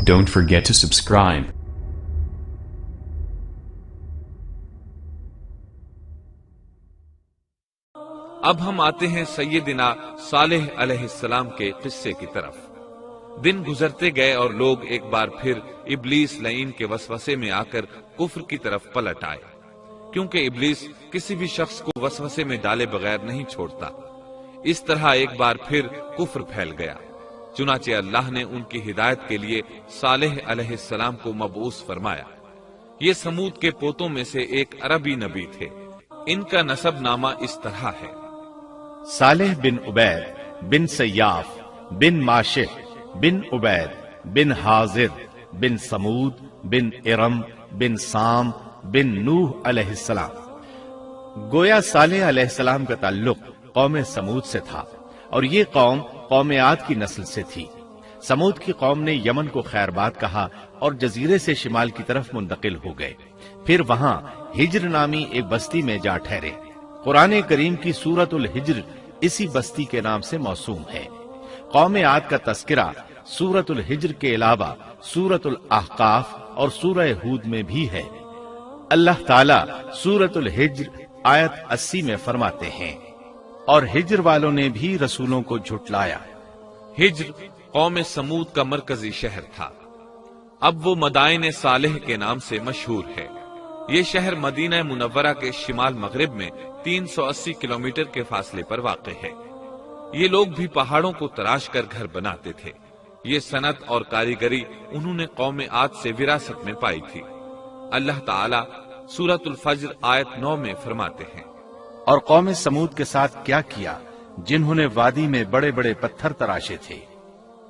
Don't forget to subscribe. اب ہم آتے ہیں سیدنا صالح علیہ السلام کے قصے کی طرف۔ دن گزرتے گئے اور لوگ ایک بار پھر ابلیس لعین کے وسوسے میں آ کر کفر کی طرف پلٹ آئے، کیونکہ ابلیس کسی بھی شخص کو وسوسے میں ڈالے بغیر نہیں چھوڑتا۔ اس طرح ایک بار پھر کفر پھیل گیا، چنانچہ اللہ نے ان کی ہدایت کے لیے صالح علیہ السلام کو مبعوث فرمایا۔ یہ سمود کے پوتوں میں سے ایک عربی نبی تھے۔ ان کا نسب نامہ اس طرح ہے: صالح بن عبید بن سیاف بن ماشح بن عبید بن حاضر بن سمود بن ارم بن سام بن نوح علیہ السلام۔ گویا صالح علیہ السلام کا تعلق قوم سمود سے تھا، اور یہ قوم عاد کی نسل سے تھی۔ سمود کی قوم نے یمن کو خیر باد کہا اور جزیرے سے شمال کی طرف منتقل ہو گئے، پھر وہاں ہجر نامی ایک بستی میں جا ٹھہرے۔ قرآن کریم کی سورۃ الحجر اسی بستی کے نام سے موسوم ہے۔ قوم عاد کا تذکرہ سورۃ الحجر کے علاوہ سورۃ الاحقاف اور سورہ ہود میں بھی ہے۔ اللہ تعالیٰ سورۃ الحجر آیت 80 میں فرماتے ہیں، اور ہجر والوں نے بھی رسولوں کو جھٹلایا۔ ہجر قوم سمود کا مرکزی شہر تھا۔ اب وہ مدائن صالح کے نام سے مشہور ہے۔ یہ شہر مدینہ منورہ کے شمال مغرب میں 380 کلومیٹر کے فاصلے پر واقع ہے۔ یہ لوگ بھی پہاڑوں کو تراش کر گھر بناتے تھے۔ یہ صنعت اور کاریگری انہوں نے قوم عاد سے وراثت میں پائی تھی۔ اللہ تعالیٰ سورۃ الفجر آیت 9 میں فرماتے ہیں، اور قوم سمود کے ساتھ کیا کیا جنہوں نے وادی میں بڑے بڑے پتھر تراشے تھے۔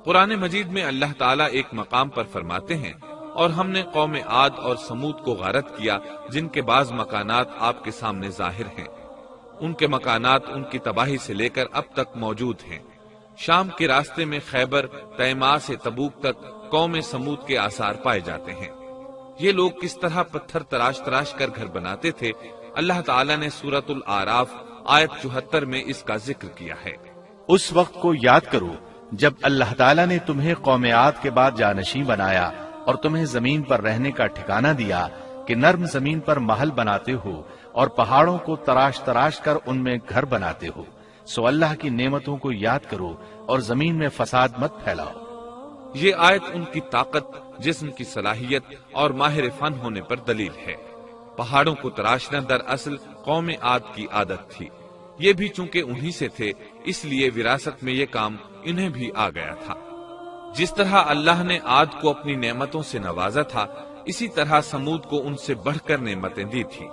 قرآن مجید میں اللہ تعالیٰ ایک مقام پر فرماتے ہیں، اور ہم نے قوم عاد اور سمود کو غارت کیا جن کے بعض مکانات آپ کے سامنے ظاہر ہیں۔ ان کے مکانات ان کی تباہی سے لے کر اب تک موجود ہیں۔ شام کے راستے میں خیبر، تیماء سے تبوک تک قوم سمود کے آثار پائے جاتے ہیں۔ یہ لوگ کس طرح پتھر تراش تراش کر گھر بناتے تھے، اللہ تعالیٰ نے سورۃ الاعراف آیت 74 میں اس کا ذکر کیا ہے۔ اس وقت کو یاد کرو جب اللہ تعالیٰ نے تمہیں قوم عاد کے بعد جانشین بنایا اور تمہیں زمین پر رہنے کا ٹھکانہ دیا کہ نرم زمین پر محل بناتے ہو اور پہاڑوں کو تراش تراش کر ان میں گھر بناتے ہو۔ سو اللہ کی نعمتوں کو یاد کرو اور زمین میں فساد مت پھیلاؤ۔ یہ آیت ان کی طاقت، جسم کی صلاحیت اور ماہر فن ہونے پر دلیل ہے۔ پہاڑوں کو تراشنا دراصل قوم عاد کی عادت تھی۔ یہ بھی چونکہ انہی سے تھے، اس لیے وراثت میں یہ کام انہیں بھی آ گیا تھا۔ جس طرح اللہ نے عاد کو اپنی نعمتوں سے نوازا تھا، اسی طرح سمود کو ان سے بڑھ کر نعمتیں دی تھی۔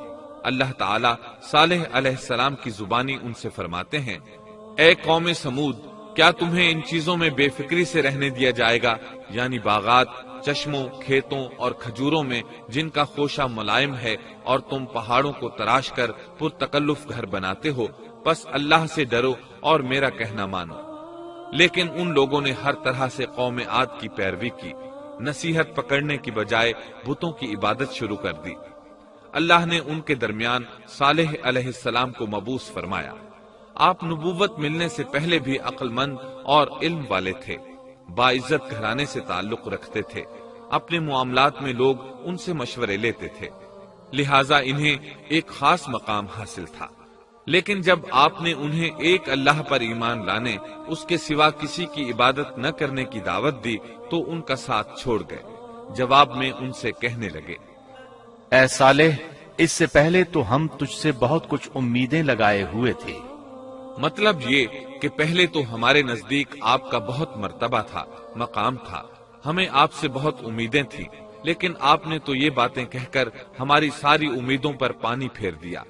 اللہ تعالیٰ صالح علیہ السلام کی زبانی ان سے فرماتے ہیں، اے قوم سمود، کیا تمہیں ان چیزوں میں بے فکری سے رہنے دیا جائے گا، یعنی باغات، چشموں، کھیتوں اور کھجوروں میں جن کا خوشہ ملائم ہے، اور تم پہاڑوں کو تراش کر پرتکلف گھر بناتے ہو؟ پس اللہ سے ڈرو اور میرا کہنا مانو۔ لیکن ان لوگوں نے ہر طرح سے قوم عاد کی پیروی کی، نصیحت پکڑنے کی بجائے بتوں کی عبادت شروع کر دی۔ اللہ نے ان کے درمیان صالح علیہ السلام کو مبعوث فرمایا۔ آپ نبوت ملنے سے پہلے بھی عقل مند اور علم والے تھے، باعزت گھرانے سے تعلق رکھتے تھے، اپنے معاملات میں لوگ ان سے مشورے لیتے تھے، لہٰذا انہیں ایک خاص مقام حاصل تھا۔ لیکن جب آپ نے انہیں ایک اللہ پر ایمان لانے، اس کے سوا کسی کی عبادت نہ کرنے کی دعوت دی تو ان کا ساتھ چھوڑ گئے۔ جواب میں ان سے کہنے لگے، اے صالح، اس سے پہلے تو ہم تجھ سے بہت کچھ امیدیں لگائے ہوئے تھے۔ مطلب یہ کہ پہلے تو ہمارے نزدیک آپ کا بہت مرتبہ تھا، مقام تھا، ہمیں آپ سے بہت امیدیں تھیں، لیکن آپ نے تو یہ باتیں کہہ کر ہماری ساری امیدوں پر پانی پھیر دیا۔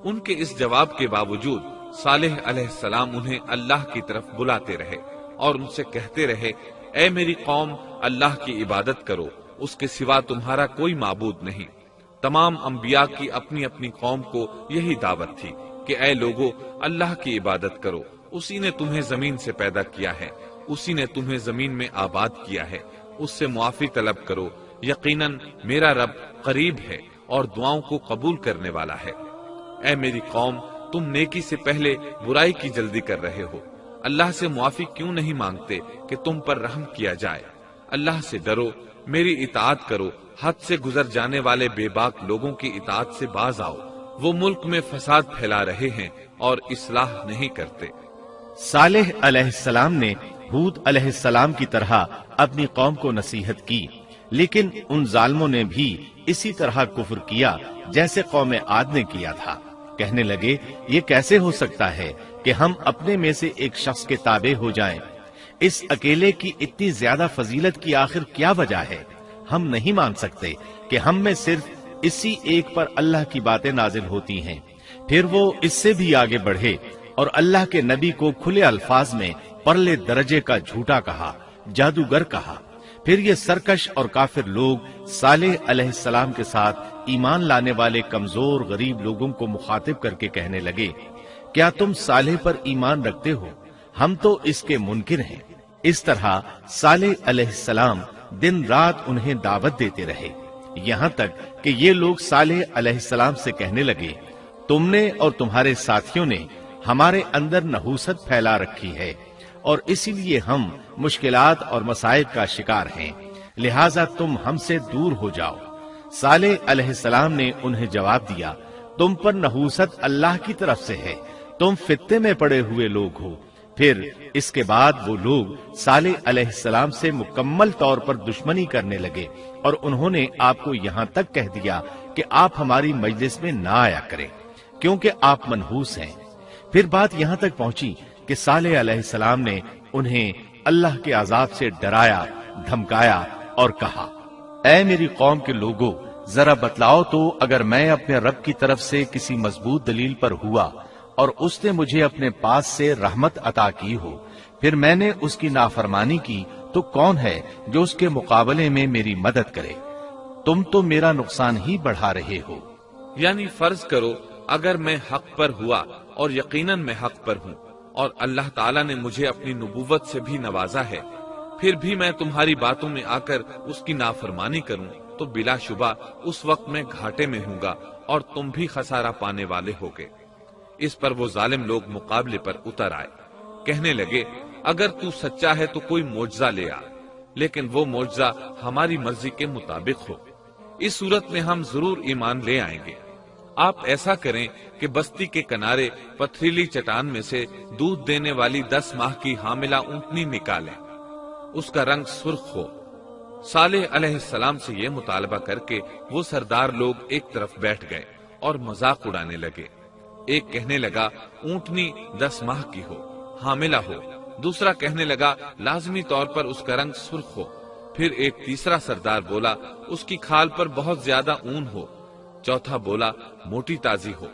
ان کے اس جواب کے باوجود صالح علیہ السلام انہیں اللہ کی طرف بلاتے رہے اور ان سے کہتے رہے، اے میری قوم، اللہ کی عبادت کرو، اس کے سوا تمہارا کوئی معبود نہیں۔ تمام انبیاء کی اپنی اپنی قوم کو یہی دعوت تھی کہ اے لوگو، اللہ کی عبادت کرو، اسی نے تمہیں زمین سے پیدا کیا ہے، اسی نے تمہیں زمین میں آباد کیا ہے، اس سے معافی طلب کرو، یقیناً میرا رب قریب ہے اور دعاؤں کو قبول کرنے والا ہے۔ اے میری قوم، تم نیکی سے پہلے برائی کی جلدی کر رہے ہو، اللہ سے معافی کیوں نہیں مانگتے کہ تم پر رحم کیا جائے؟ اللہ سے ڈرو، میری اطاعت کرو، حد سے گزر جانے والے بے باک لوگوں کی اطاعت سے باز آؤ، وہ ملک میں فساد پھیلا رہے ہیں اور اصلاح نہیں کرتے۔ صالح علیہ السلام نے ہود علیہ السلام کی طرح اپنی قوم کو نصیحت کی، لیکن ان ظالموں نے بھی اسی طرح کفر کیا جیسے قوم عاد نے کیا تھا۔ کہنے لگے یہ کیسے ہو سکتا ہے کہ ہم اپنے میں سے ایک شخص کے تابع ہو جائیں؟ اس اکیلے کی اتنی زیادہ فضیلت کی آخر کیا وجہ ہے؟ ہم نہیں مان سکتے کہ ہم میں صرف اسی ایک پر اللہ کی باتیں نازل ہوتی ہیں۔ پھر وہ اس سے بھی آگے بڑھے اور اللہ کے نبی کو کھلے الفاظ میں پرلے درجے کا جھوٹا کہا، جادوگر کہا۔ پھر یہ سرکش اور کافر لوگ صالح علیہ السلام کے ساتھ ایمان لانے والے کمزور غریب لوگوں کو مخاطب کر کے کہنے لگے، کیا تم صالح پر ایمان رکھتے ہو؟ ہم تو اس کے منکر ہیں۔ اس طرح صالح علیہ السلام دن رات انہیں دعوت دیتے رہے، یہاں تک کہ یہ لوگ صالح علیہ السلام سے کہنے لگے، تم نے اور تمہارے ساتھیوں نے ہمارے اندر نحوست پھیلا رکھی ہے اور اسی لیے ہم مشکلات اور مصائب کا شکار ہیں، لہٰذا تم ہم سے دور ہو جاؤ۔ صالح علیہ السلام نے انہیں جواب دیا، تم پر نحوست اللہ کی طرف سے ہے، تم فتنے میں پڑے ہوئے لوگ ہو۔ پھر اس کے بعد وہ لوگ صالح علیہ السلام سے مکمل طور پر دشمنی کرنے لگے اور انہوں نے آپ کو یہاں تک کہہ دیا کہ آپ ہماری مجلس میں نہ آیا کریں کیونکہ آپ منحوس ہیں۔ پھر بات یہاں تک پہنچی کہ صالح علیہ السلام نے انہیں اللہ کے عذاب سے ڈرایا، دھمکایا اور کہا، اے میری قوم کے لوگوں، ذرا بتلاؤ تو اگر میں اپنے رب کی طرف سے کسی مضبوط دلیل پر ہوا اور اس نے مجھے اپنے پاس سے رحمت عطا کی ہو، پھر میں نے اس کی نافرمانی کی، تو کون ہے جو اس کے مقابلے میں میری مدد کرے؟ تم تو میرا نقصان ہی بڑھا رہے ہو۔ یعنی فرض کرو اگر میں حق پر ہوا اور یقیناً میں حق پر ہوں اور اللہ تعالیٰ نے مجھے اپنی نبوت سے بھی نوازا ہے، پھر بھی میں تمہاری باتوں میں آ کر اس کی نافرمانی کروں تو بلا شبہ اس وقت میں گھاٹے میں ہوں گا اور تم بھی خسارہ پانے والے ہوگے۔ اس پر وہ ظالم لوگ مقابلے پر اتر آئے، کہنے لگے اگر تو سچا ہے تو کوئی معجزہ لے آ، لیکن وہ معجزہ ہماری مرضی کے مطابق ہو، اس صورت میں ہم ضرور ایمان لے آئیں گے۔ آپ ایسا کریں کہ بستی کے کنارے پتھریلی چٹان میں سے دودھ دینے والی 10 ماہ کی حاملہ اونٹنی نکالیں، اس کا رنگ سرخ ہو۔ صالح علیہ السلام سے یہ مطالبہ کر کے وہ سردار لوگ ایک طرف بیٹھ گئے اور مذاق اڑانے لگے۔ ایک کہنے لگا اونٹنی 10 ماہ کی ہو، حاملہ ہو، دوسرا کہنے لگا لازمی طور پر اس کا رنگ سرخ ہو، پھر ایک تیسرا سردار بولا اس کی کھال پر بہت زیادہ اون ہو، چوتھا بولا موٹی تازی ہو،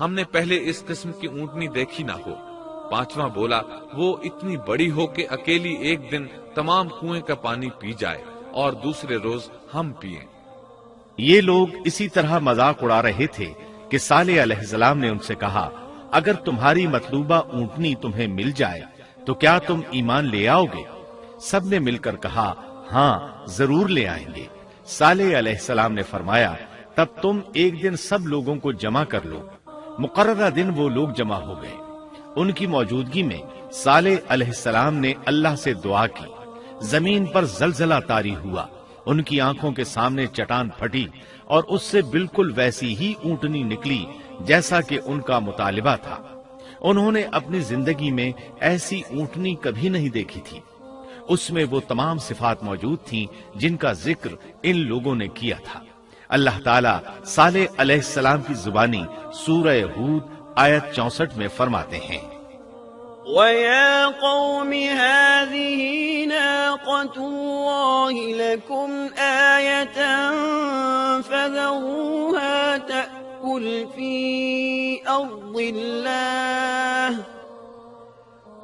ہم نے پہلے اس قسم کی اونٹنی دیکھی نہ ہو، پانچواں بولا وہ اتنی بڑی ہو کہ اکیلی ایک دن تمام کنویں کا پانی پی جائے اور دوسرے روز ہم پیئیں۔ یہ لوگ اسی طرح مذاق اڑا رہے تھے کہ صالح علیہ السلام نے ان سے کہا، اگر تمہاری مطلوبہ اونٹنی تمہیں مل جائے تو کیا تم ایمان لے آؤ گے؟ سب نے مل کر کہا، ہاں ضرور لے آئیں گے۔ صالح علیہ السلام نے فرمایا، تب تم ایک دن سب لوگوں کو جمع کر لو۔ مقررہ دن وہ لوگ جمع ہو گئے۔ ان کی موجودگی میں صالح علیہ السلام نے اللہ سے دعا کی، زمین پر زلزلہ طاری ہوا، ان کی آنکھوں کے سامنے چٹان پھٹی اور اس سے بالکل ویسی ہی اونٹنی نکلی جیسا کہ ان کا مطالبہ تھا۔ انہوں نے اپنی زندگی میں ایسی اونٹنی کبھی نہیں دیکھی تھی، اس میں وہ تمام صفات موجود تھیں جن کا ذکر ان لوگوں نے کیا تھا۔ اللہ تعالیٰ صالح علیہ السلام کی زبانی سورہ ہود آیت 64 میں فرماتے ہیں، وَيَا قَوْمِ هَٰذِهِ نَاقَةُ اللَّهِ لَكُمْ آيَةً فَذَرُوهَا تَأْكُلْ فِي أَرْضِ اللَّهِ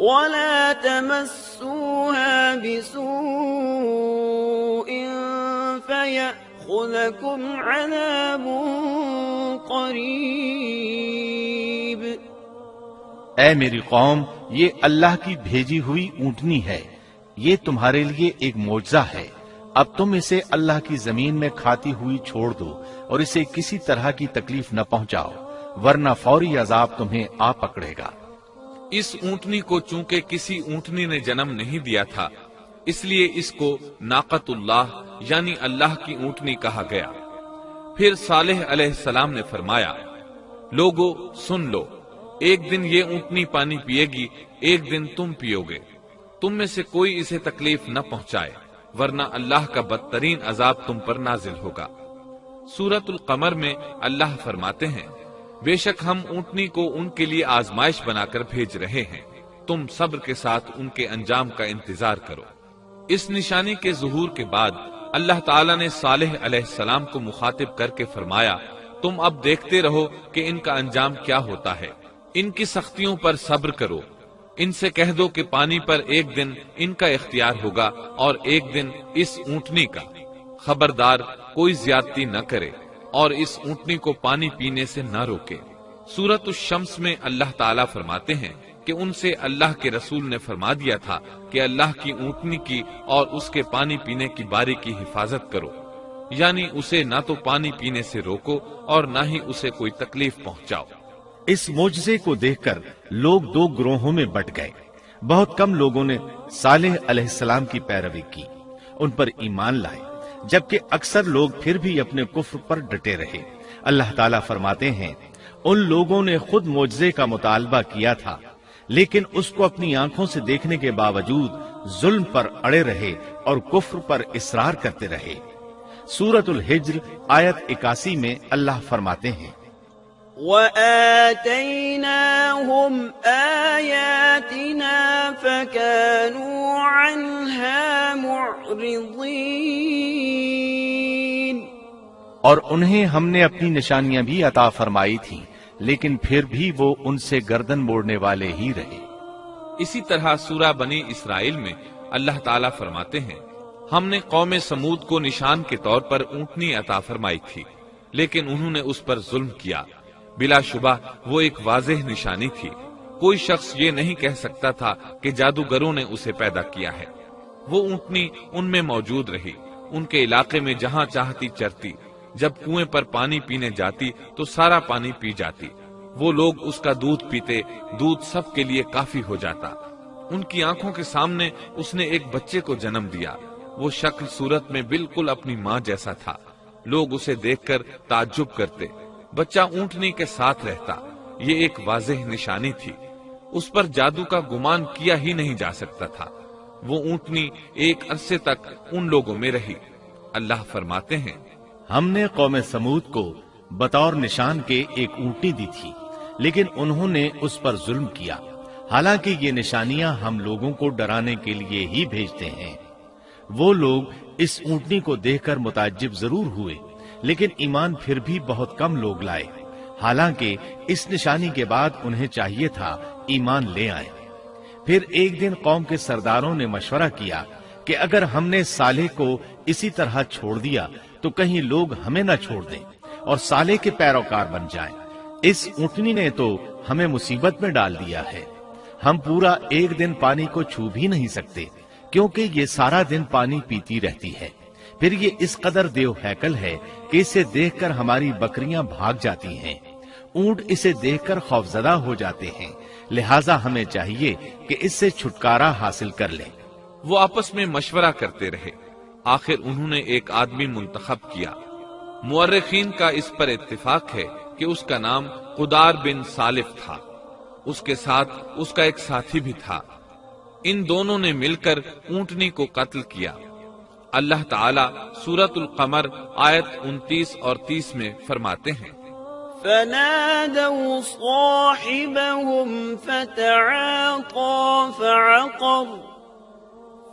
وَلَا تَمَسُّوهَا بِسُوءٍ فَيَأْخُذَكُمْ عَذَابٌ قَرِيبٌ۔ اے میری قوم، یہ اللہ کی بھیجی ہوئی اونٹنی ہے، یہ تمہارے لیے ایک معجزہ ہے۔ اب تم اسے اللہ کی زمین میں کھاتی ہوئی چھوڑ دو اور اسے کسی طرح کی تکلیف نہ پہنچاؤ، ورنہ فوری عذاب تمہیں آ پکڑے گا۔ اس اونٹنی کو چونکہ کسی اونٹنی نے جنم نہیں دیا تھا، اس لیے اس کو ناقۃ اللہ یعنی اللہ کی اونٹنی کہا گیا۔ پھر صالح علیہ السلام نے فرمایا، لوگو سن لو، ایک دن یہ اونٹنی پانی پیے گی، ایک دن تم پیو گے، تم میں سے کوئی اسے تکلیف نہ پہنچائے، ورنہ اللہ کا بدترین عذاب تم پر نازل ہوگا۔ سورۃ القمر میں اللہ فرماتے ہیں، بے شک ہم اونٹنی کو ان کے لیے آزمائش بنا کر بھیج رہے ہیں، تم صبر کے ساتھ ان کے انجام کا انتظار کرو۔ اس نشانی کے ظہور کے بعد اللہ تعالیٰ نے صالح علیہ السلام کو مخاطب کر کے فرمایا، تم اب دیکھتے رہو کہ ان کا انجام کیا ہوتا ہے، ان کی سختیوں پر صبر کرو، ان سے کہہ دو کہ پانی پر ایک دن ان کا اختیار ہوگا اور ایک دن اس اونٹنی کا، خبردار کوئی زیادتی نہ کرے اور اس اونٹنی کو پانی پینے سے نہ روکے۔ سورۃ الشمس میں اللہ تعالیٰ فرماتے ہیں کہ ان سے اللہ کے رسول نے فرما دیا تھا کہ اللہ کی اونٹنی کی اور اس کے پانی پینے کی باری کی حفاظت کرو، یعنی اسے نہ تو پانی پینے سے روکو اور نہ ہی اسے کوئی تکلیف پہنچاؤ۔ اس معجزے کو دیکھ کر لوگ دو گروہوں میں بٹ گئے۔ بہت کم لوگوں نے صالح علیہ السلام کی پیروی کی، ان پر ایمان لائے، جبکہ اکثر لوگ پھر بھی اپنے کفر پر ڈٹے رہے۔ اللہ تعالیٰ فرماتے ہیں، ان لوگوں نے خود معجزے کا مطالبہ کیا تھا، لیکن اس کو اپنی آنکھوں سے دیکھنے کے باوجود ظلم پر اڑے رہے اور کفر پر اصرار کرتے رہے۔ سورۃ الحجر آیت 81 میں اللہ فرماتے ہیں، وَآتَيْنَاهُمْ آيَاتِنَا فَكَانُوا عَنْهَا مُعْرِضِينَ، اور انہیں ہم نے اپنی نشانیاں بھی عطا فرمائی تھیں، لیکن پھر بھی وہ ان سے گردن موڑنے والے ہی رہے۔ اسی طرح سورہ بنی اسرائیل میں اللہ تعالیٰ فرماتے ہیں، ہم نے قوم سمود کو نشان کے طور پر اونٹنی عطا فرمائی تھی، لیکن انہوں نے اس پر ظلم کیا۔ بلا شبہ وہ ایک واضح نشانی تھی، کوئی شخص یہ نہیں کہہ سکتا تھا کہ جادوگروں نے اسے پیدا کیا ہے۔ وہ اونٹنی ان میں موجود رہی، ان کے علاقے میں جہاں چاہتی چرتی، جب کنویں پر پانی پینے جاتی تو سارا پانی پی جاتی، وہ لوگ اس کا دودھ پیتے، دودھ سب کے لیے کافی ہو جاتا۔ ان کی آنکھوں کے سامنے اس نے ایک بچے کو جنم دیا، وہ شکل صورت میں بالکل اپنی ماں جیسا تھا، لوگ اسے دیکھ کر تعجب کرتے، بچہ اونٹنی کے ساتھ رہتا، یہ ایک واضح نشانی تھی، اس پر جادو کا گمان کیا ہی نہیں جا سکتا تھا۔ وہ اونٹنی ایک عرصے تک ان لوگوں میں رہی۔ اللہ فرماتے ہیں، ہم نے قوم سمود کو بطور نشان کے ایک اونٹنی دی تھی، لیکن انہوں نے اس پر ظلم کیا، حالانکہ یہ نشانیاں ہم لوگوں کو ڈرانے کے لیے ہی بھیجتے ہیں۔ وہ لوگ اس اونٹنی کو دیکھ کر متعجب ضرور ہوئے، لیکن ایمان پھر بھی بہت کم لوگ لائے، حالانکہ اس نشانی کے بعد انہیں چاہیے تھا ایمان لے آئیں۔ پھر ایک دن قوم کے سرداروں نے مشورہ کیا کہ اگر ہم نے صالح کو اسی طرح چھوڑ دیا تو کہیں لوگ ہمیں نہ چھوڑ دیں اور صالح کے پیروکار بن جائیں۔ اس اونٹنی نے تو ہمیں مصیبت میں ڈال دیا ہے، ہم پورا ایک دن پانی کو چھو بھی نہیں سکتے، کیونکہ یہ سارا دن پانی پیتی رہتی ہے۔ پھر یہ اس قدر دیو ہیکل ہے کہ اسے دیکھ کر ہماری بکریاں بھاگ جاتی ہیں، اونٹ اسے دیکھ کر خوفزدہ ہو جاتے ہیں، لہٰذا ہمیں چاہیے کہ اس سے چھٹکارا حاصل کر لیں۔ وہ آپس میں مشورہ کرتے رہے، آخر انہوں نے ایک آدمی منتخب کیا۔ مورخین کا اس پر اتفاق ہے کہ اس کا نام قدار بن سالف تھا، اس کے ساتھ اس کا ایک ساتھی بھی تھا۔ ان دونوں نے مل کر اونٹنی کو قتل کیا۔ اللہ تعالیٰ سورۃ القمر آیت 29 اور 30 میں فرماتے ہیں، فنادوا صاحبهم فتعاطى فعقر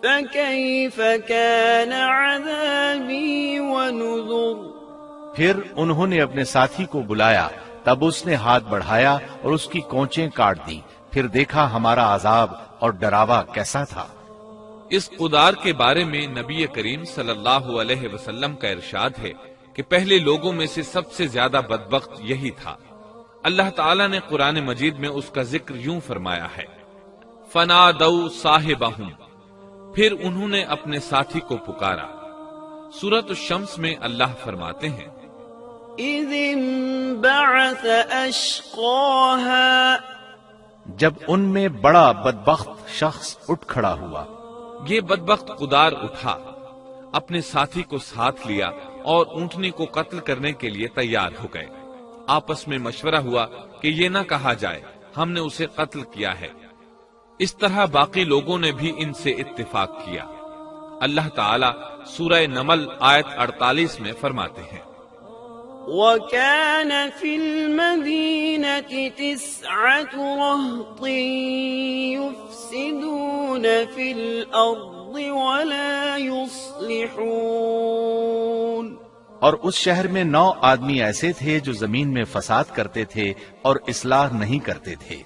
فكيف كان عذابي ونذر۔ پھر انہوں نے اپنے ساتھی کو بلایا، تب اس نے ہاتھ بڑھایا اور اس کی کونچیں کاٹ دی، پھر دیکھا ہمارا عذاب اور ڈراوا کیسا تھا۔ اس قدار کے بارے میں نبی کریم صلی اللہ علیہ وسلم کا ارشاد ہے کہ پہلے لوگوں میں سے سب سے زیادہ بدبخت یہی تھا۔ اللہ تعالیٰ نے قرآن مجید میں اس کا ذکر یوں فرمایا ہے، فنادوا صاحبہم، پھر انہوں نے اپنے ساتھی کو پکارا۔ سورۃ الشمس میں اللہ فرماتے ہیں، اذ انبعث اشقاها، جب ان میں بڑا بدبخت شخص اٹھ کھڑا ہوا، یہ بدبخت قدار اٹھا، اپنے ساتھی کو ساتھ لیا اور اونٹنی کو قتل کرنے کے لیے تیار ہو گئے۔ آپس میں مشورہ ہوا کہ یہ نہ کہا جائے ہم نے اسے قتل کیا ہے۔ اس طرح باقی لوگوں نے بھی ان سے اتفاق کیا۔ اللہ تعالیٰ سورہ نمل آیت 48 میں فرماتے ہیں، وَكَانَ فِي الْمَدِينَةِ 9 رَهْطٍ يُفْسِدُونَ فِي الْأَرْضِ وَلَا يُصْلِحُونَ۔ اور اس شہر میں 9 آدمی ایسے تھے جو زمین میں فساد کرتے تھے اور اصلاح نہیں کرتے تھے۔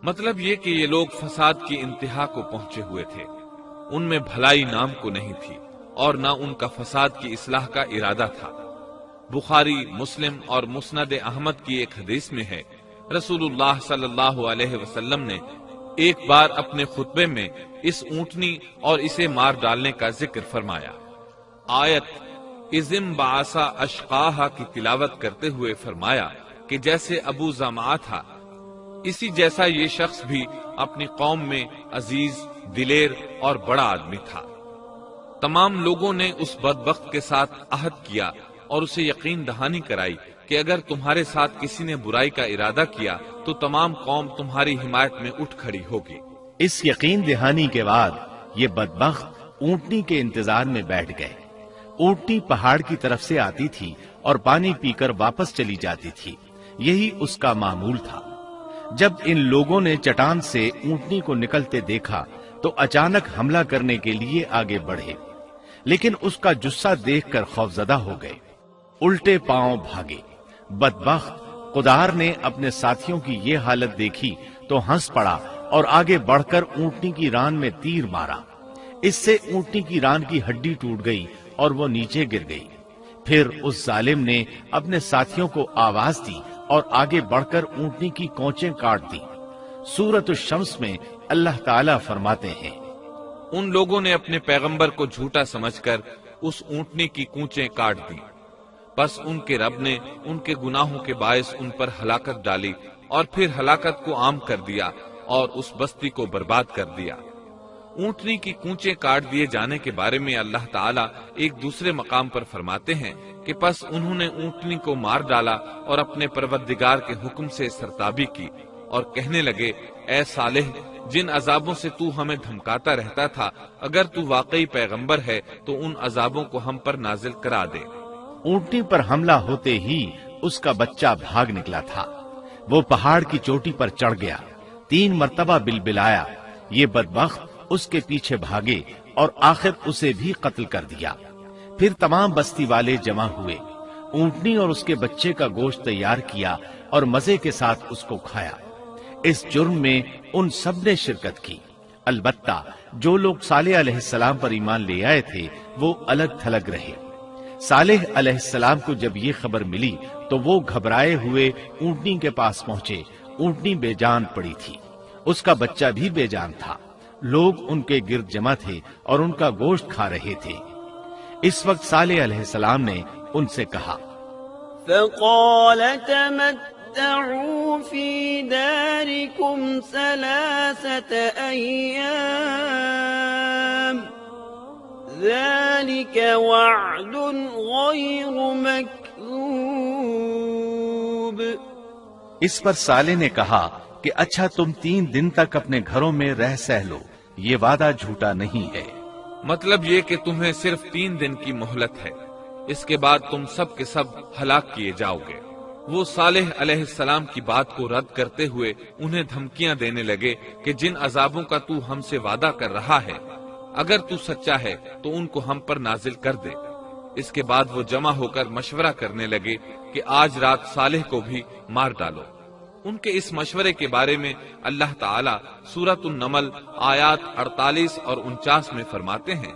مطلب یہ کہ یہ لوگ فساد کی انتہا کو پہنچے ہوئے تھے، ان میں بھلائی نام کو نہیں تھی اور نہ ان کا فساد کی اصلاح کا ارادہ تھا۔ بخاری، مسلم اور مسند احمد کی ایک حدیث میں ہے، رسول اللہ صلی اللہ علیہ وسلم نے ایک بار اپنے خطبے میں اس اونٹنی اور اسے مار ڈالنے کا ذکر فرمایا۔ آیت اذم بعثا اشقاہا کی تلاوت کرتے ہوئے فرمایا کہ جیسے ابو زمعہ تھا، اسی جیسا یہ شخص بھی اپنی قوم میں عزیز، دلیر اور بڑا آدمی تھا۔ تمام لوگوں نے اس بدبخت کے ساتھ عہد کیا اور اسے یقین دہانی کرائی کہ اگر تمہارے ساتھ کسی نے برائی کا ارادہ کیا تو تمام قوم تمہاری حمایت میں اٹھ کھڑی ہوگی۔ اس یقین دہانی کے بعد یہ بدبخت اونٹنی کے انتظار میں بیٹھ گئے۔ اونٹنی پہاڑ کی طرف سے آتی تھی اور پانی پی کر واپس چلی جاتی تھی، یہی اس کا معمول تھا۔ جب ان لوگوں نے چٹان سے اونٹنی کو نکلتے دیکھا تو اچانک حملہ کرنے کے لیے آگے بڑھے، لیکن اس کا جثہ دیکھ کر خوفزدہ ہو گئے، الٹے پاؤں بھاگے۔ بدبخت قدار نے اپنے ساتھیوں کی یہ حالت دیکھی تو ہنس پڑا اور آگے بڑھ کر اونٹنی کی ران میں تیر مارا۔ اس سے اونٹنی کی ران کی ہڈی ٹوٹ گئی اور وہ نیچے گر گئی۔ پھر اس ظالم نے اپنے ساتھیوں کو آواز دی اور آگے بڑھ کر اونٹنی کی کونچیں کاٹ دی۔ سورۃ الشمس میں اللہ تعالیٰ فرماتے ہیں، ان لوگوں نے اپنے پیغمبر کو جھوٹا سمجھ کر اس اونٹنی کی کونچیں کاٹ دی، بس ان کے رب نے ان کے گناہوں کے باعث ان پر ہلاکت ڈالی اور پھر ہلاکت کو عام کر دیا اور اس بستی کو برباد کر دیا۔ اونٹنی کی کونچیں کاٹ دیے جانے کے بارے میں اللہ تعالیٰ ایک دوسرے مقام پر فرماتے ہیں کہ پس انہوں نے اونٹنی کو مار ڈالا اور اپنے پروردگار کے حکم سے سرتابی کی اور کہنے لگے، اے صالح، جن عذابوں سے تو ہمیں دھمکاتا رہتا تھا، اگر تو واقعی پیغمبر ہے تو ان عذابوں کو ہم پر نازل کرا دے۔ اونٹنی پر حملہ ہوتے ہی اس کا بچہ بھاگ نکلا تھا۔ وہ پہاڑ کی چوٹی پر چڑھ گیا، 3 مرتبہ بلبلایا۔ یہ بدبخت اس کے پیچھے بھاگے اور آخر اسے بھی قتل کر دیا۔ پھر تمام بستی والے جمع ہوئے، اونٹنی اور اس کے بچے کا گوشت تیار کیا اور مزے کے ساتھ اس کو کھایا۔ اس جرم میں ان سب نے شرکت کی، البتہ جو لوگ صالح علیہ السلام پر ایمان لے آئے تھے وہ الگ تھلگ رہے۔ صالح علیہ السلام کو جب یہ خبر ملی تو وہ گھبرائے ہوئے اونٹنی کے پاس پہنچے۔ اونٹنی بے جان پڑی تھی، اس کا بچہ بھی بے جان تھا۔ لوگ ان کے گرد جمع تھے اور ان کا گوشت کھا رہے تھے۔ اس وقت صالح علیہ السلام نے ان سے کہا، فقال تمتعوا في داركم 3 أيام ذلك وعد غير مكذوب۔ اس پر صالح نے کہا کہ اچھا تم 3 دن تک اپنے گھروں میں رہ سہ لو، یہ وعدہ جھوٹا نہیں ہے۔ مطلب یہ کہ تمہیں صرف 3 دن کی مہلت ہے، اس کے بعد تم سب کے سب ہلاک کیے جاؤ گے۔ وہ صالح علیہ السلام کی بات کو رد کرتے ہوئے انہیں دھمکیاں دینے لگے کہ جن عذابوں کا تو ہم سے وعدہ کر رہا ہے، اگر تو سچا ہے تو ان کو ہم پر نازل کر دے۔ اس کے بعد وہ جمع ہو کر مشورہ کرنے لگے کہ آج رات صالح کو بھی مار ڈالو۔ ان کے اس مشورے کے بارے میں اللہ تعالیٰ سورۃ النمل آیات 48 اور 49 میں فرماتے ہیں،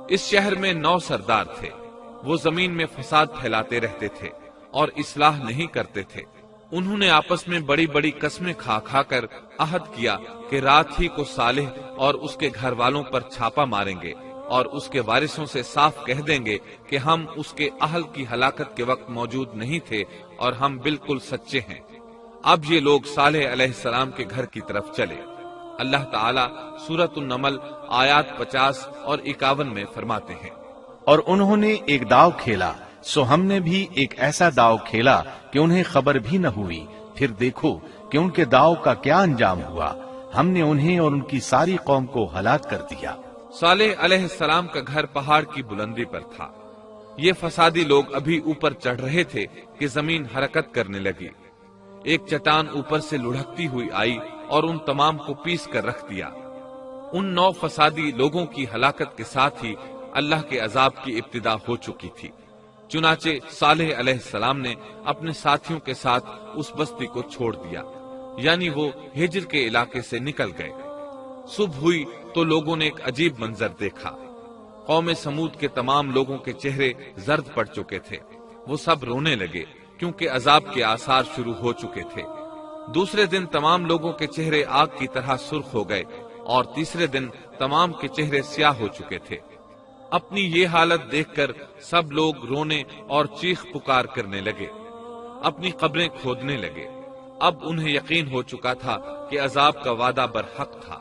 اس شہر میں 9 سردار تھے، وہ زمین میں فساد پھیلاتے رہتے تھے اور اصلاح نہیں کرتے تھے۔ انہوں نے آپس میں بڑی بڑی قسمیں کھا کھا کر عہد کیا کہ رات ہی کو صالح اور اس کے گھر والوں پر چھاپا ماریں گے اور اس کے وارثوں سے صاف کہہ دیں گے کہ ہم اس کے اہل کی ہلاکت کے وقت موجود نہیں تھے اور ہم بالکل سچے ہیں۔ اب یہ لوگ صالح علیہ السلام کے گھر کی طرف چلے۔ اللہ تعالیٰ سورۃ النمل آیات 50 اور 51 میں فرماتے ہیں، اور انہوں نے ایک داؤ کھیلا، سو ہم نے بھی ایک ایسا داؤ کھیلا کہ انہیں خبر بھی نہ ہوئی، پھر دیکھو کہ ان کے داؤ کا کیا انجام ہوا، ہم نے انہیں اور ان کی ساری قوم کو ہلاک کر دیا۔ صالح علیہ السلام کا گھر پہاڑ کی بلندی پر تھا۔ یہ فسادی لوگ ابھی اوپر چڑھ رہے تھے کہ زمین حرکت کرنے لگی۔ ایک چٹان اوپر سے لڑھکتی ہوئی آئی اور ان تمام کو پیس کر رکھ دیا۔ ان 9 فسادی لوگوں کی ہلاکت کے ساتھ ہی اللہ کے عذاب کی ابتدا ہو چکی تھی۔ چنانچہ صالح علیہ السلام نے اپنے ساتھیوں کے ساتھ اس بستی کو چھوڑ دیا، یعنی وہ ہجر کے علاقے سے نکل گئے۔ صبح ہوئی تو لوگوں نے ایک عجیب منظر دیکھا۔ قوم سمود کے تمام لوگوں کے چہرے زرد پڑ چکے تھے، وہ سب رونے لگے کیونکہ عذاب کے آثار شروع ہو چکے تھے۔ دوسرے دن تمام لوگوں کے چہرے آگ کی طرح سرخ ہو گئے اور تیسرے دن تمام کے چہرے سیاہ ہو چکے تھے۔ اپنی یہ حالت دیکھ کر سب لوگ رونے اور چیخ پکار کرنے لگے، اپنی قبریں کھودنے لگے۔ اب انہیں یقین ہو چکا تھا کہ عذاب کا وعدہ برحق تھا۔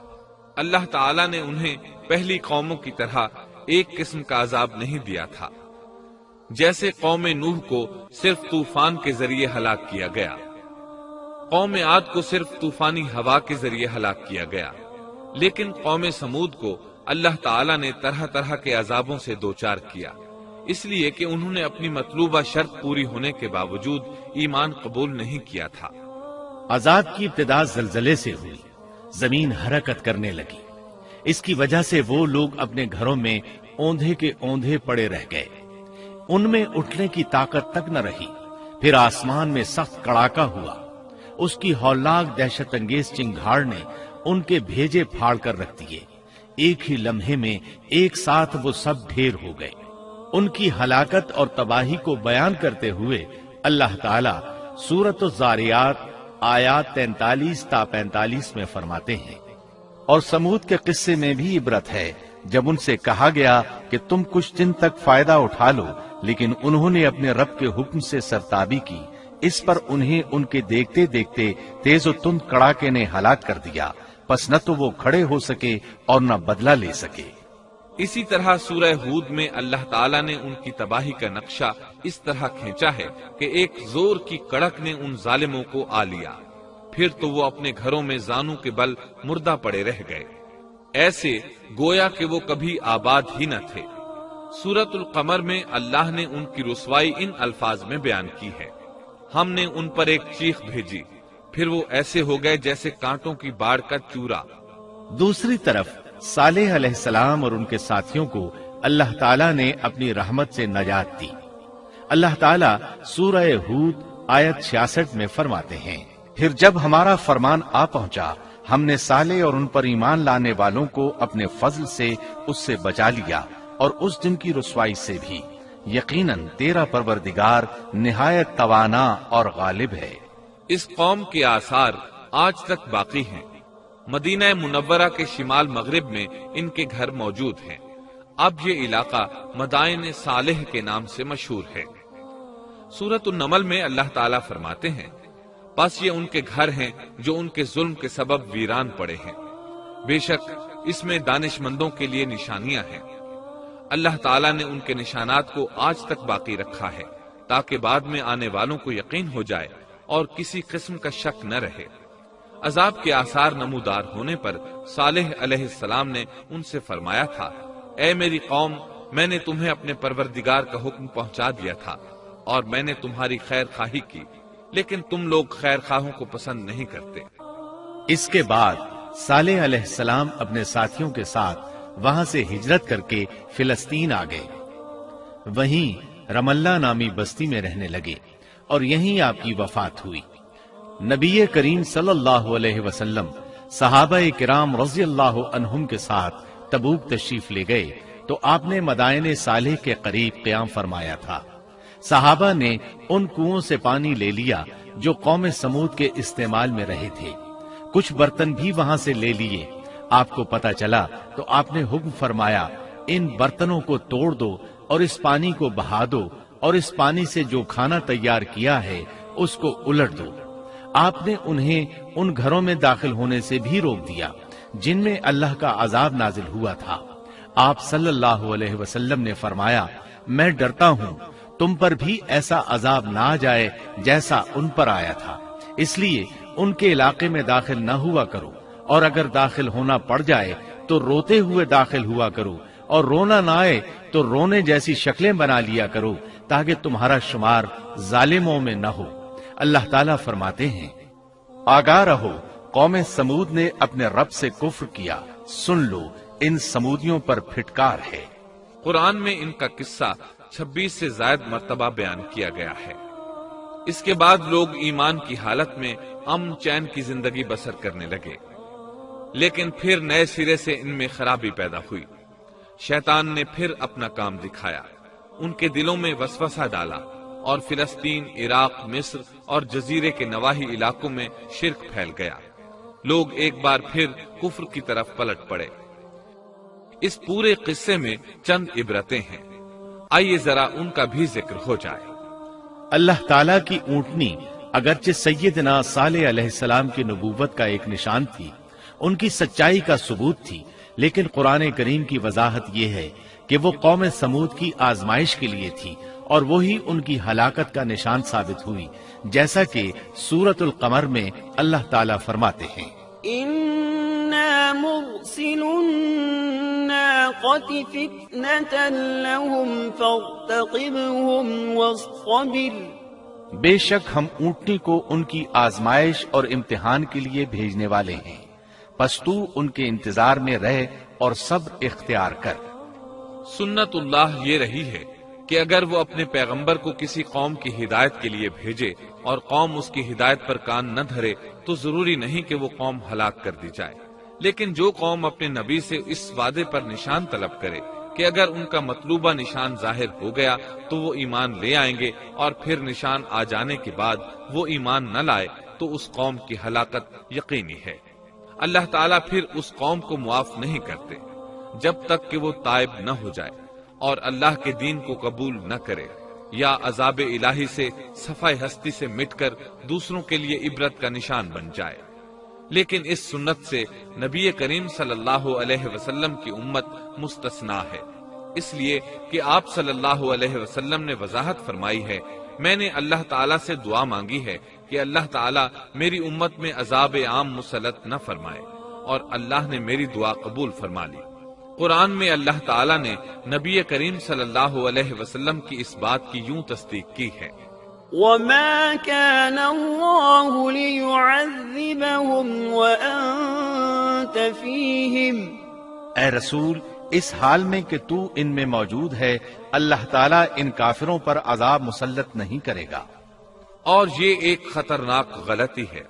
اللہ تعالیٰ نے انہیں پہلی قوموں کی طرح ایک قسم کا عذاب نہیں دیا تھا، جیسے قوم نوح کو صرف طوفان کے ذریعے ہلاک کیا گیا، قوم عاد کو صرف طوفانی ہوا کے ذریعے ہلاک کیا گیا، لیکن قوم سمود کو اللہ تعالیٰ نے طرح طرح کے عذابوں سے دوچار کیا، اس لیے کہ انہوں نے اپنی مطلوبہ شرط پوری ہونے کے باوجود ایمان قبول نہیں کیا تھا۔ عذاب کی ابتدا زلزلے سے ہوئی، زمین حرکت کرنے لگی، اس کی وجہ سے وہ لوگ اپنے گھروں میں اوندھے کے اوندھے پڑے رہ گئے، ان میں اٹھنے کی طاقت تک نہ رہی۔ پھر آسمان میں سخت کڑاکا ہوا، اس کی ہولناک دہشت انگیز چنگھاڑ نے ان کے بھیجے پھاڑ کر رکھ دیے، ایک ہی لمحے میں ایک ساتھ وہ سب ڈھیر ہو گئے۔ ان کی ہلاکت اور تباہی کو بیان کرتے ہوئے اللہ تعالیٰ سورۃ الزاریات آیات 43 تا 45 میں فرماتے ہیں، اور سمود کے قصے میں بھی عبرت ہے جب ان سے کہا گیا کہ تم کچھ دن تک فائدہ اٹھا لو، لیکن انہوں نے اپنے رب کے حکم سے سرتابی کی، اس پر انہیں ان کے دیکھتے دیکھتے تیز و تند کڑاکے نے ہلاک کر دیا، پس نہ تو وہ کھڑے ہو سکے اور نہ بدلہ لے سکے۔ اسی طرح سورہ ہود میں اللہ تعالیٰ نے ان کی تباہی کا نقشہ اس طرح کھینچا ہے کہ ایک زور کی کڑک نے ان ظالموں کو آ لیا، پھر تو وہ اپنے گھروں میں زانوں کے بل مردہ پڑے رہ گئے، ایسے گویا کہ وہ کبھی آباد ہی نہ تھے۔ سورۃ القمر میں اللہ نے ان کی رسوائی ان الفاظ میں بیان کی ہے، ہم نے ان پر ایک چیخ بھیجی، پھر وہ ایسے ہو گئے جیسے کانٹوں کی باڑ کا چورا۔ دوسری طرف صالح علیہ السلام اور ان کے ساتھیوں کو اللہ تعالیٰ نے اپنی رحمت سے نجات دی۔ اللہ تعالیٰ سورہ ہود آیت 66 میں فرماتے ہیں، پھر جب ہمارا فرمان آ پہنچا ہم نے صالح اور ان پر ایمان لانے والوں کو اپنے فضل سے اس سے بچا لیا اور اس دن کی رسوائی سے بھی، یقیناً تیرا پروردگار نہایت توانا اور غالب ہے۔ اس قوم کے آثار آج تک باقی ہیں، مدینہ منورہ کے شمال مغرب میں ان کے گھر موجود ہیں۔ اب یہ علاقہ مدائن صالح کے نام سے مشہور ہے۔ سورۃ النمل میں اللہ تعالیٰ فرماتے ہیں، پس یہ ان کے گھر ہیں جو ان کے ظلم کے سبب ویران پڑے ہیں، بے شک اس میں دانش مندوں کے لیے نشانیاں ہیں۔ اللہ تعالیٰ نے ان کے نشانات کو آج تک باقی رکھا ہے تاکہ بعد میں آنے والوں کو یقین ہو جائے اور کسی قسم کا شک نہ رہے۔ عذاب کے آثار نمودار ہونے پر صالح علیہ السلام نے ان سے فرمایا تھا، اے میری قوم، میں نے تمہیں اپنے پروردگار کا حکم پہنچا دیا تھا اور میں نے تمہاری خیر خواہی کی، لیکن تم لوگ خیر خواہوں کو پسند نہیں کرتے۔ اس کے بعد صالح علیہ السلام اپنے ساتھیوں کے ساتھ وہاں سے ہجرت کر کے فلسطین آ گئے، وہیں رملہ نامی بستی میں رہنے لگے اور یہیں آپ کی وفات ہوئی۔ نبی کریم صلی اللہ علیہ وسلم صحابہ کرام رضی اللہ عنہم کے ساتھ تبوک تشریف لے گئے تو آپ نے مدائن صالح کے قریب قیام فرمایا تھا۔ صحابہ نے ان کنووں سے پانی لے لیا جو قوم سمود کے استعمال میں رہے تھے، کچھ برتن بھی وہاں سے لے لیے۔ آپ کو پتہ چلا تو آپ نے حکم فرمایا، ان برتنوں کو توڑ دو اور اس پانی کو بہا دو اور اس پانی سے جو کھانا تیار کیا ہے اس کو الٹ دو۔ آپ نے انہیں ان گھروں میں داخل ہونے سے بھی روک دیا جن میں اللہ کا عذاب نازل ہوا تھا۔ آپ صلی اللہ علیہ وسلم نے فرمایا، میں ڈرتا ہوں تم پر بھی ایسا عذاب نہ آ جائے جیسا ان پر آیا تھا، اس لیے ان کے علاقے میں داخل نہ ہوا کرو، اور اگر داخل ہونا پڑ جائے تو روتے ہوئے داخل ہوا کرو، اور رونا نہ آئے تو رونے جیسی شکلیں بنا لیا کرو تاکہ تمہارا شمار ظالموں میں نہ ہو۔ اللہ تعالیٰ فرماتے ہیں، آگاہ رہو، قوم سمود نے اپنے رب سے کفر کیا، سن لو ان سمودیوں پر پھٹکار ہے۔ قرآن میں ان کا قصہ 26 سے زائد مرتبہ بیان کیا گیا ہے۔ اس کے بعد لوگ ایمان کی حالت میں امن چین کی زندگی بسر کرنے لگے، لیکن پھر نئے سرے سے ان میں خرابی پیدا ہوئی۔ شیطان نے پھر اپنا کام دکھایا، ان کے دلوں میں وسوسہ ڈالا، اور فلسطین، عراق، مصر اور جزیرے کے نواحی علاقوں میں شرک پھیل گیا۔ لوگ ایک بار پھر کفر کی طرف پلٹ پڑے۔ اس پورے قصے میں چند عبرتیں ہیں، آئیے ذرا ان کا بھی ذکر ہو جائے۔ اللہ تعالیٰ کی اونٹنی اگرچہ سیدنا صالح علیہ السلام کی نبوت کا ایک نشان تھی، ان کی سچائی کا ثبوت تھی، لیکن قرآن کریم کی وضاحت یہ ہے کہ وہ قوم سمود کی آزمائش کے لیے تھی، اور وہی ان کی ہلاکت کا نشان ثابت ہوئی، جیسا کہ سورۃ القمر میں اللہ تعالیٰ فرماتے ہیں، إِنَّا مُرْسِلُ النَّاقَةِ فِتْنَةً لَهُمْ فَارْتَقِبْهُمْ وَاصْطَبِرْ۔ بے شک ہم اونٹنی کو ان کی آزمائش اور امتحان کے لیے بھیجنے والے ہیں، پس تو ان کے انتظار میں رہ اور صبر اختیار کر۔ سنت اللہ یہ رہی ہے کہ اگر وہ اپنے پیغمبر کو کسی قوم کی ہدایت کے لیے بھیجے اور قوم اس کی ہدایت پر کان نہ دھرے تو ضروری نہیں کہ وہ قوم ہلاک کر دی جائے، لیکن جو قوم اپنے نبی سے اس وعدے پر نشان طلب کرے کہ اگر ان کا مطلوبہ نشان ظاہر ہو گیا تو وہ ایمان لے آئیں گے، اور پھر نشان آ جانے کے بعد وہ ایمان نہ لائے تو اس قوم کی ہلاکت یقینی ہے۔ اللہ تعالیٰ پھر اس قوم کو معاف نہیں کرتے جب تک کہ وہ تائب نہ ہو جائے اور اللہ کے دین کو قبول نہ کرے، یا عذاب الہی سے صفحہ ہستی سے مٹ کر دوسروں کے لیے عبرت کا نشان بن جائے۔ لیکن اس سنت سے نبی کریم صلی اللہ علیہ وسلم کی امت مستثنا ہے، اس لیے کہ آپ صلی اللہ علیہ وسلم نے وضاحت فرمائی ہے، میں نے اللہ تعالیٰ سے دعا مانگی ہے کہ اللہ تعالیٰ میری امت میں عذاب عام مسلط نہ فرمائے، اور اللہ نے میری دعا قبول فرما لی۔ قرآن میں اللہ تعالیٰ نے نبی کریم صلی اللہ علیہ وسلم کی اس بات کی یوں تصدیق کی ہے، وَمَا كَانَ اللَّهُ لِيُعَذِّبَهُمْ وَأَنْتَ فِيهِمْ۔ اے رسول، اس حال میں کہ تو ان میں موجود ہے، اللہ تعالیٰ ان کافروں پر عذاب مسلط نہیں کرے گا۔ اور یہ ایک خطرناک غلطی ہے،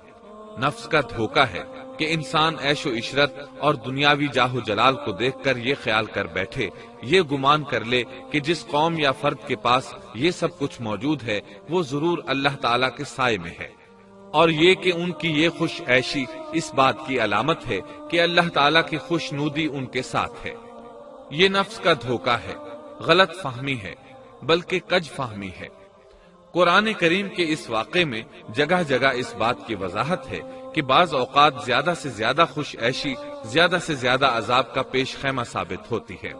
نفس کا دھوکہ ہے کہ انسان عیش و عشرت اور دنیاوی جاہ و جلال کو دیکھ کر یہ خیال کر بیٹھے، یہ گمان کر لے کہ جس قوم یا فرد کے پاس یہ سب کچھ موجود ہے وہ ضرور اللہ تعالیٰ کے سائے میں ہے، اور یہ کہ ان کی یہ خوش عیشی اس بات کی علامت ہے کہ اللہ تعالیٰ کی خوش نودی ان کے ساتھ ہے۔ یہ نفس کا دھوکہ ہے، غلط فہمی ہے، بلکہ کج فہمی ہے۔ قرآن کریم کے اس واقعے میں جگہ جگہ اس بات کی وضاحت ہے کہ بعض اوقات زیادہ سے زیادہ خوش عیشی زیادہ سے زیادہ عذاب کا پیش خیمہ ثابت ہوتی ہے،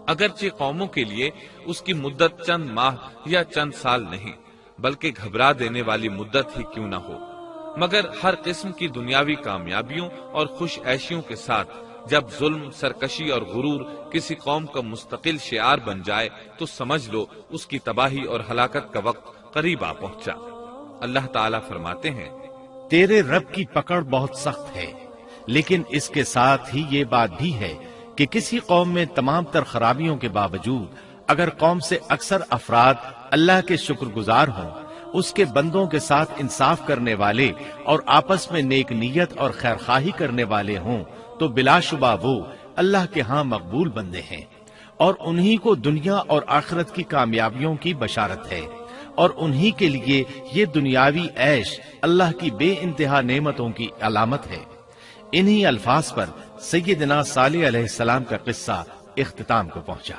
اگرچہ قوموں کے لیے اس کی مدت چند ماہ یا چند سال نہیں بلکہ گھبرا دینے والی مدت ہی کیوں نہ ہو، مگر ہر قسم کی دنیاوی کامیابیوں اور خوش عیشیوں کے ساتھ جب ظلم، سرکشی اور غرور کسی قوم کا مستقل شعار بن جائے تو سمجھ لو اس کی تباہی اور ہلاکت کا وقت قریب آ پہنچا۔ اللہ تعالیٰ فرماتے ہیں، تیرے رب کی پکڑ بہت سخت ہے، لیکن اس کے ساتھ ہی یہ بات بھی ہے کہ کسی قوم میں تمام تر خرابیوں کے باوجود اگر قوم سے اکثر افراد اللہ کے شکر گزار ہوں، اس کے بندوں کے ساتھ انصاف کرنے والے اور آپس میں نیک نیت اور خیرخواہی کرنے والے ہوں، تو بلا شبہ وہ اللہ کے ہاں مقبول بندے ہیں، اور انہی کو دنیا اور آخرت کی کامیابیوں کی بشارت ہے، اور انہی کے لیے یہ دنیاوی عیش اللہ کی بے انتہا نعمتوں کی علامت ہے۔ انہی الفاظ پر سیدنا صالح علیہ السلام کا قصہ اختتام کو پہنچا۔